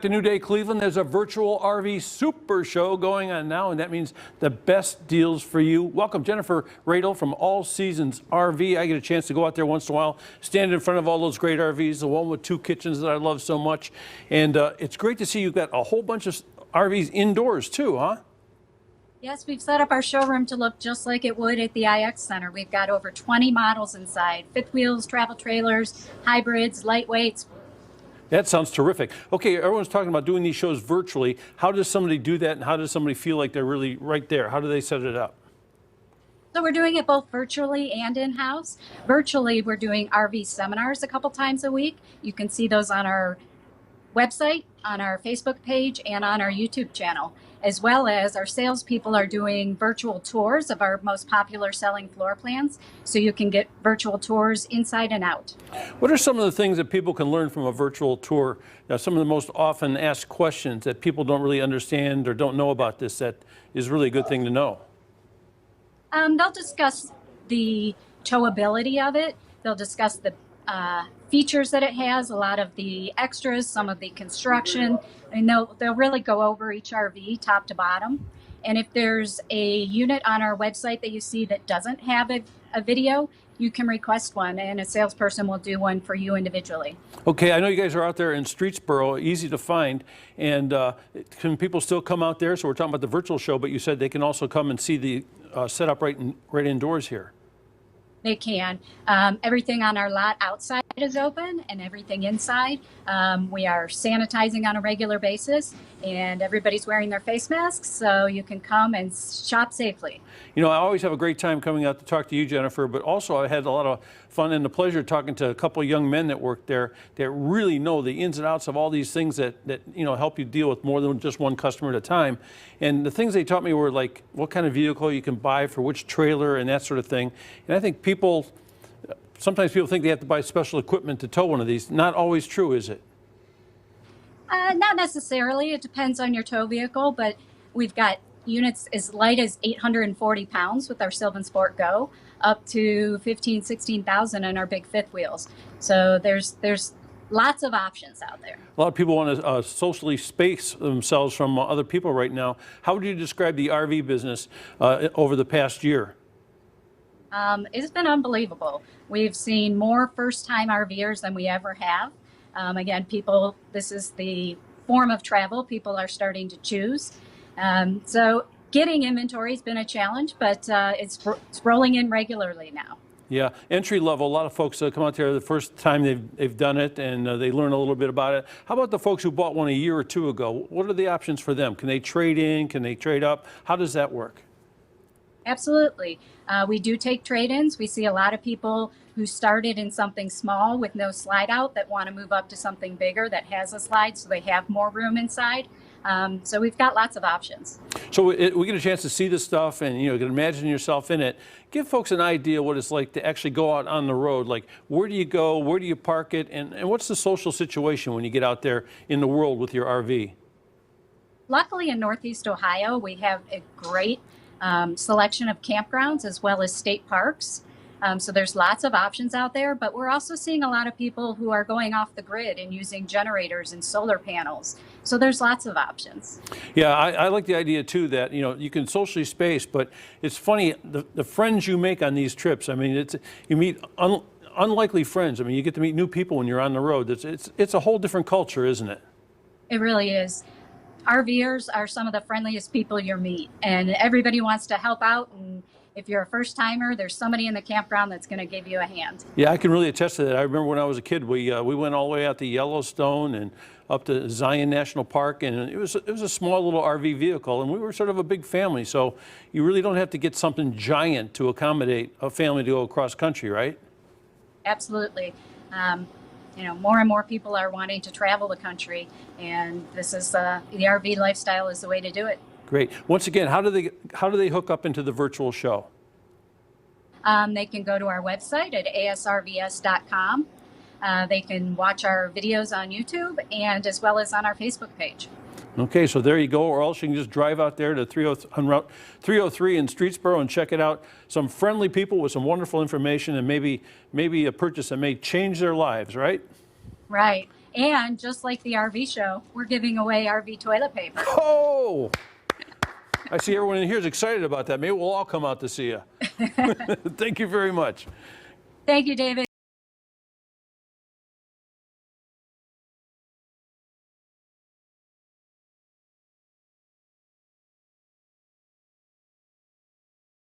To New Day Cleveland, there's a virtual RV super show going on now, and that means the best deals for you. Welcome, Jennifer Radel from All Seasons RV. I get a chance to go out there once in a while, stand in front of all those great RVs, the one with 2 kitchens that I love so much. And it's great to see you've got a whole bunch of RVs indoors too, huh? Yes, we've set up our showroom to look just like it would at the IX Center. We've got over 20 models inside, fifth wheels, travel trailers, hybrids, lightweights. That sounds terrific. Okay, everyone's talking about doing these shows virtually. How does somebody do that, and how does somebody feel like they're really right there? How do they set it up? So we're doing it both virtually and in-house. Virtually, we're doing RV seminars a couple times a week. You can see those on our website, on our Facebook page, and on our YouTube channel, as well as our salespeople are doing virtual tours of our most popular selling floor plans, so you can get virtual tours inside and out. What are some of the things that people can learn from a virtual tour? Now, some of the most often asked questions that people don't really understand or don't know about this that is really a good thing to know. They'll discuss the towability of it. They'll discuss the features that it has, a lot of the extras, some of the construction, and they'll really go over each RV top to bottom. And if there's a unit on our website that you see that doesn't have a video, you can request one, and a salesperson will do one for you individually. Okay, I know you guys are out there in Streetsboro, easy to find, and can people still come out there? So we're talking about the virtual show, but you said they can also come and see the setup right indoors here. They can. Everything on our lot outside is open, and everything inside. We are sanitizing on a regular basis, and everybody's wearing their face masks, so you can come and shop safely. You know, I always have a great time coming out to talk to you, Jennifer, but also I had a lot of fun and the pleasure talking to a couple of young men that work there that really know the ins and outs of all these things that you know, help you deal with more than just one customer at a time. And the things they taught me were like what kind of vehicle you can buy for which trailer and that sort of thing. And I think sometimes people think they have to buy special equipment to tow one of these. Not always true, is it? Not necessarily. It depends on your tow vehicle, but we've got units as light as 840 pounds with our Sylvan Sport Go, up to 16,000 in our big fifth wheels. So there's lots of options out there. A lot of people want to socially space themselves from other people right now. How would you describe the RV business over the past year? It's been unbelievable. We've seen more first-time RVers than we ever have. Again, this is the form of travel people are starting to choose. So getting inventory has been a challenge, but it's rolling in regularly now. Yeah, entry level, a lot of folks come out there the first time they've done it, and they learn a little bit about it. How about the folks who bought one a year or two ago? What are the options for them? Can they trade in? Can they trade up? How does that work? Absolutely. We do take trade-ins. We see a lot of people who started in something small with no slide out that want to move up to something bigger that has a slide so they have more room inside. So we've got lots of options. So we get a chance to see this stuff, and you can imagine yourself in it. Give folks an idea what it's like to actually go out on the road. Like, where do you go? Where do you park it? And what's the social situation when you get out there in the world with your RV? Luckily, in Northeast Ohio, we have a great selection of campgrounds as well as state parks. So there's lots of options out there, but we're also seeing a lot of people who are going off the grid and using generators and solar panels. So there's lots of options. Yeah, I like the idea too that, you can socially space, but it's funny, the friends you make on these trips, I mean, you meet unlikely friends. I mean, you get to meet new people when you're on the road. It's a whole different culture, isn't it? It really is. RVers are some of the friendliest people you'll meet, and everybody wants to help out. And if you're a first timer, there's somebody in the campground that's going to give you a hand. Yeah, I can really attest to that. I remember when I was a kid, we went all the way out to Yellowstone and up to Zion National Park, and it was a small little RV vehicle, and we were sort of a big family. So you really don't have to get something giant to accommodate a family to go across country, right? Absolutely. More and more people are wanting to travel the country, and this is the RV lifestyle is the way to do it. Great. Once again, how do they hook up into the virtual show? They can go to our website at asrvs.com. They can watch our videos on YouTube and as well as on our Facebook page. Okay, so there you go, or else you can just drive out there to on Route 303 in Streetsboro and check it out. Some friendly people with some wonderful information and maybe a purchase that may change their lives, right? Right. And just like the RV show, we're giving away RV toilet paper. Oh! I see everyone in here is excited about that. Maybe we'll all come out to see you. Thank you very much. Thank you, David.